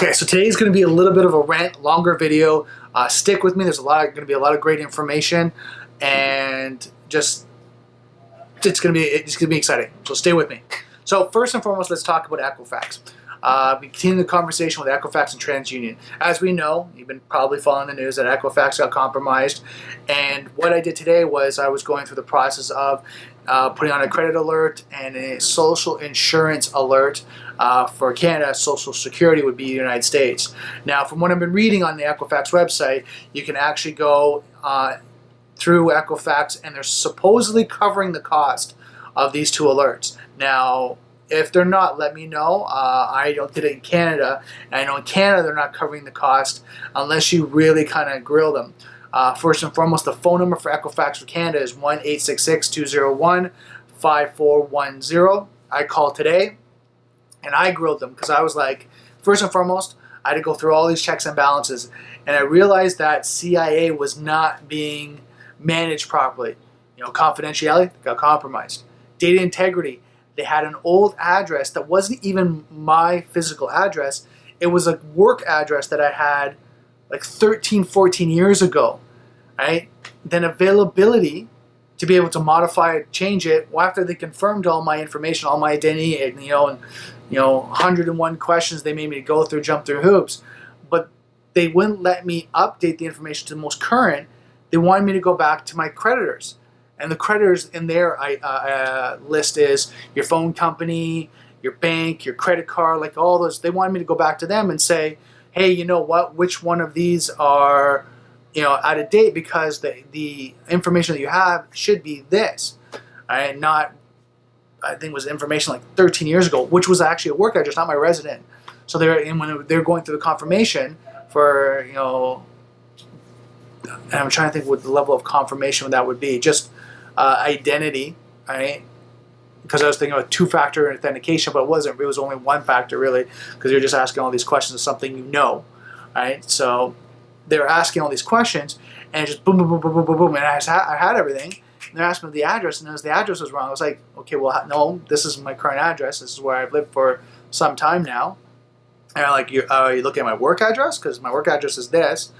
Okay, so today's going to be a little bit of a rant, longer video. Stick with me. There's going to be a lot of great information, and it's going to be exciting. So stay with me. So first and foremost, let's talk about Equifax. We continue the conversation with Equifax and TransUnion. As we know, you've been probably following the news that Equifax got compromised, and what I did today was I was going through the process of putting on a credit alert and a social insurance alert. For Canada, Social Security would be the United States. Now, from what I've been reading on the Equifax website, you can actually go through Equifax, and they're supposedly covering the cost of these two alerts. Now, if they're not, let me know. I did it in Canada, and I know in Canada they're not covering the cost unless you really kind of grill them. First and foremost, the phone number for Equifax for Canada is 1-866-201-5410. I called today, and I grilled them because I was like, first and foremost, I had to go through all these checks and balances, and I realized that CIA was not being managed properly. You know, confidentiality got compromised. Data integrity, they had an old address that wasn't even my physical address. It was a work address that I had like 13, 14 years ago, right? Then availability, to be able to modify it, change it, well, after they confirmed all my information, all my identity, and 101 questions they made me go through, jump through hoops, but they wouldn't let me update the information to the most current. They wanted me to go back to my creditors, and the creditors in their list is your phone company, your bank, your credit card, like all those. They wanted me to go back to them and say, hey, you know what? Which one of these are out of date, because the information that you have should be this, right? Not, I think it was information like 13 years ago, which was actually a work address, not my resident. So when they're going through the confirmation for, and I'm trying to think what the level of confirmation that would be, just identity, right? Because I was thinking about two-factor authentication, but it wasn't. It was only one factor, really, because you're just asking all these questions of something you know, right? So they were asking all these questions, and just boom, boom, boom, boom, boom, boom, boom, and I had everything. And they're asking me the address, and as the address was wrong, I was like, okay, well, no, this is my current address. This is where I've lived for some time now. And I'm like, are you looking at my work address? Because my work address is this.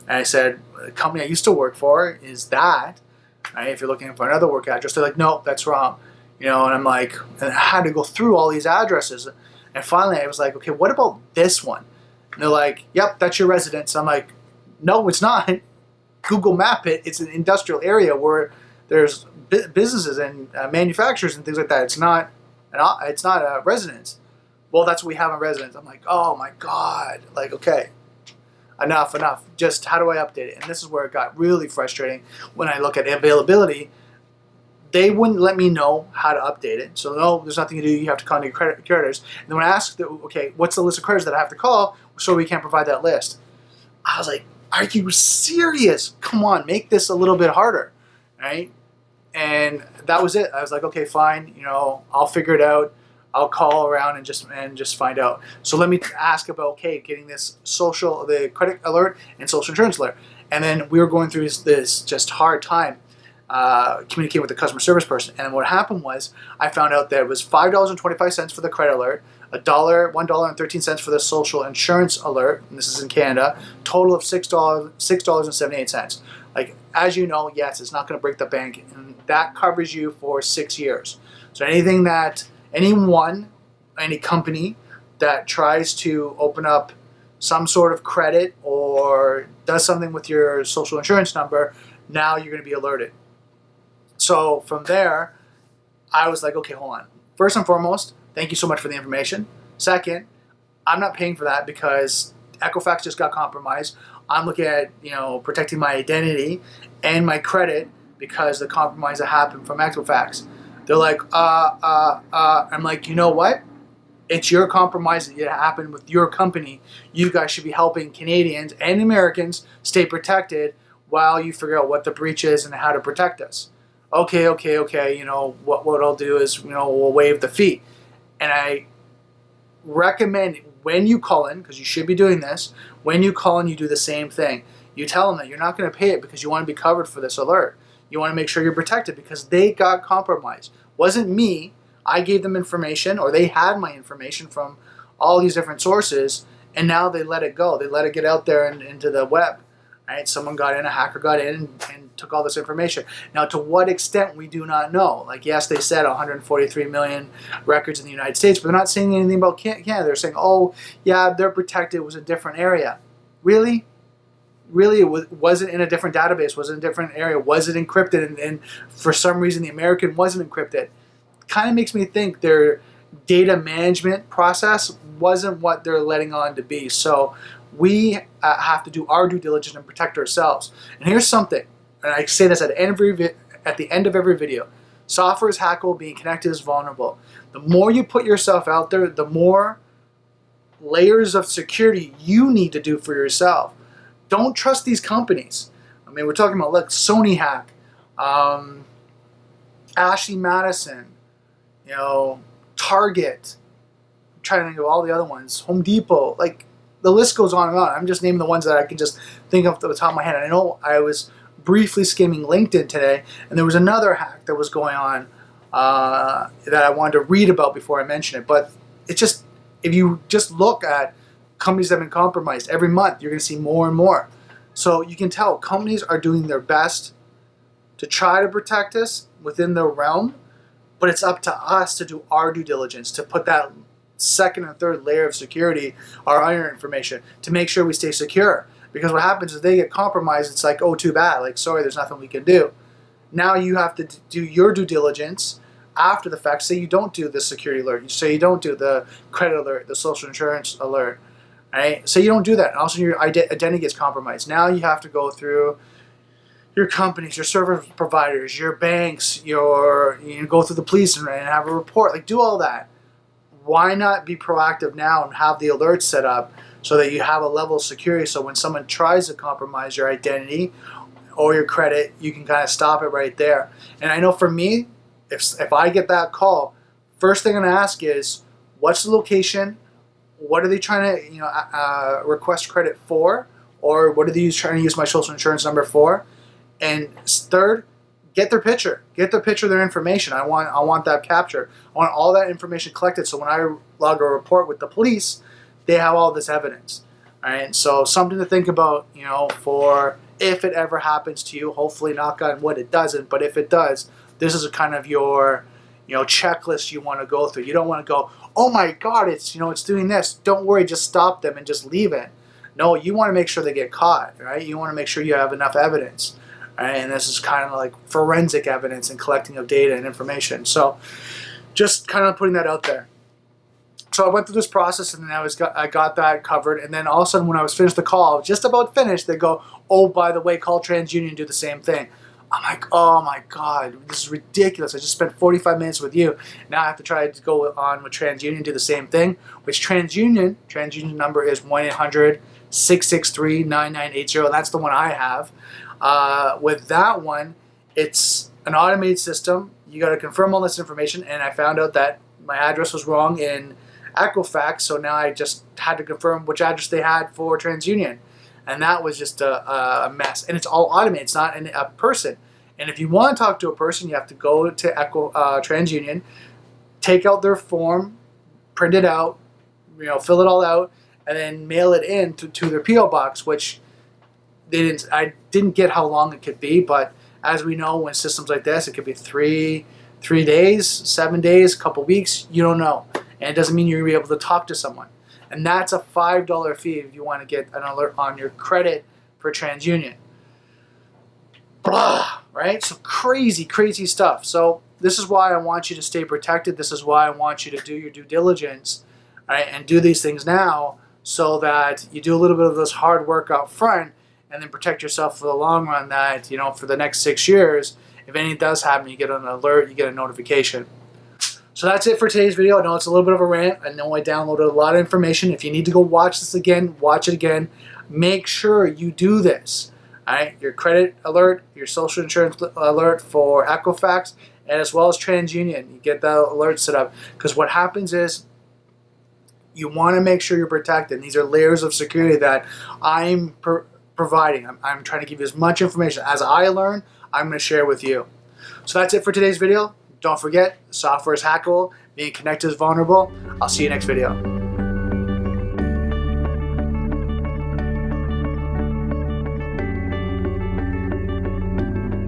And I said, the company I used to work for is that. Right? If you're looking for another work address, they're like, no, that's wrong. And I'm like, and I had to go through all these addresses. And finally, I was like, okay, what about this one? And they're like, yep, that's your residence. I'm like, no, it's not. Google Map it. It's an industrial area where there's businesses and manufacturers and things like that. It's not a residence. Well, that's what we have in residence. I'm like, oh my God. Like, okay, enough. Just how do I update it? And this is where it got really frustrating when I look at availability. They wouldn't let me know how to update it. So no, there's nothing to do. You have to contact your creditors. And then when I asked, okay, what's the list of creditors that I have to call so we can't provide that list? I was like, are you serious? Come on, make this a little bit harder, right? And that was it. I was like, okay, fine. I'll figure it out. I'll call around and just find out. So let me ask about, getting this the credit alert and social insurance alert. And then we were going through this just hard time communicating with the customer service person. And what happened was I found out that it was $5.25 for the credit alert, $1.13 for the social insurance alert, and this is in Canada, total of $6.78. Like, as you know, yes, it's not going to break the bank, and that covers you for 6 years. So any company that tries to open up some sort of credit or does something with your social insurance number, now you're going to be alerted. So from there, I was like, okay, hold on. First and foremost, thank you so much for the information. Second, I'm not paying for that because Equifax just got compromised. I'm looking at, protecting my identity and my credit because the compromise that happened from Equifax. They're like, I'm like, you know what? It's your compromise that happened with your company. You guys should be helping Canadians and Americans stay protected while you figure out what the breach is and how to protect us. Okay. What I'll do is, we'll waive the fee. And I recommend when you call in, because you should be doing this, when you call in, you do the same thing. You tell them that you're not going to pay it because you want to be covered for this alert. You want to make sure you're protected because they got compromised. Wasn't me. I gave them information, or they had my information from all these different sources, and now they let it go. They let it get out there and into the web. Right? Someone got in, a hacker got in and took all this information. Now, to what extent, we do not know. Like, yes, they said 143 million records in the United States, but they're not saying anything about Canada. They're saying, oh, yeah, they're protected. It was a different area. Really? Really, was it in a different database? Was it in a different area? Was it encrypted? And for some reason, the American wasn't encrypted. Kind of makes me think their data management process wasn't what they're letting on to be. So we have to do our due diligence and protect ourselves. And here's something, and I say this at the end of every video. Software is hackable, being connected is vulnerable. The more you put yourself out there, the more layers of security you need to do for yourself. Don't trust these companies. I mean, we're talking about like Sony hack, Ashley Madison, Target. I'm trying to think of all the other ones. Home Depot. Like, the list goes on and on. I'm just naming the ones that I can just think of at the top of my head. I know I was briefly skimming LinkedIn today, and there was another hack that was going on that I wanted to read about before I mention it. But it's just, if you just look at companies that have been compromised every month, you're going to see more and more. So you can tell companies are doing their best to try to protect us within their realm, but it's up to us to do our due diligence, to put that second and third layer of security, our iron information, to make sure we stay secure. Because what happens is they get compromised, it's like, oh, too bad, like, sorry, there's nothing we can do. Now you have to do your due diligence after the fact. Say you don't do the security alert, say you don't do the credit alert, the social insurance alert, right? So you don't do that, and also your identity gets compromised. Now you have to go through your companies, your service providers, your banks, you go through the police and have a report, like, do all that. Why not be proactive now and have the alerts set up so that you have a level of security, so when someone tries to compromise your identity or your credit, you can kind of stop it right there. And I know for me, if I get that call, first thing I'm going to ask is, what's the location? What are they trying to request credit for? Or what are they trying to use my social insurance number for? And third, get their picture. Get their picture, their information. I want that captured. I want all that information collected, so when I log a report with the police, they have all this evidence. All right, so something to think about, for if it ever happens to you. Hopefully, knock on wood, it doesn't. But if it does, this is a kind of your, checklist you want to go through. You don't want to go, oh my God, it's doing this. Don't worry, just stop them and just leave it. No, you want to make sure they get caught, right? You want to make sure you have enough evidence. Right? And this is kind of like forensic evidence and collecting of data and information. So just kind of putting that out there. So I went through this process, and then I got that covered. And then all of a sudden, when I was finished the call, just about finished, they go, oh, by the way, call TransUnion and do the same thing. I'm like, oh my God, this is ridiculous. I just spent 45 minutes with you. Now I have to try to go on with TransUnion and do the same thing, which TransUnion number is 1-800-663-9980. That's the one I have. With that one, it's an automated system. You got to confirm all this information, and I found out that my address was wrong in Equifax, so now I just had to confirm which address they had for TransUnion, and that was just a mess. And it's all automated. It's not a person. And if you want to talk to a person, you have to go to TransUnion, take out their form, print it out, fill it all out, and then mail it in to their P.O. box, which I didn't get how long it could be, but as we know, when systems like this, it could be three days, 7 days, a couple weeks, you don't know. And it doesn't mean you're going to be able to talk to someone. And that's a $5 fee if you want to get an alert on your credit for TransUnion. Blah, right? So crazy, crazy stuff. So this is why I want you to stay protected. This is why I want you to do your due diligence, right, and do these things now, so that you do a little bit of this hard work up front, and then protect yourself for the long run, that, for the next 6 years, if anything does happen, you get an alert, you get a notification. So that's it for today's video. I know it's a little bit of a rant. I know I downloaded a lot of information. If you need to go watch this again, watch it again. Make sure you do this. All right? Your credit alert, your social insurance alert for Equifax, and as well as TransUnion. You get that alert set up. Because what happens is, you want to make sure you're protected. These are layers of security that I'm providing. I'm trying to give you as much information as I learn. I'm going to share with you. So that's it for today's video. Don't forget, software is hackable, being connected is vulnerable. I'll see you next video.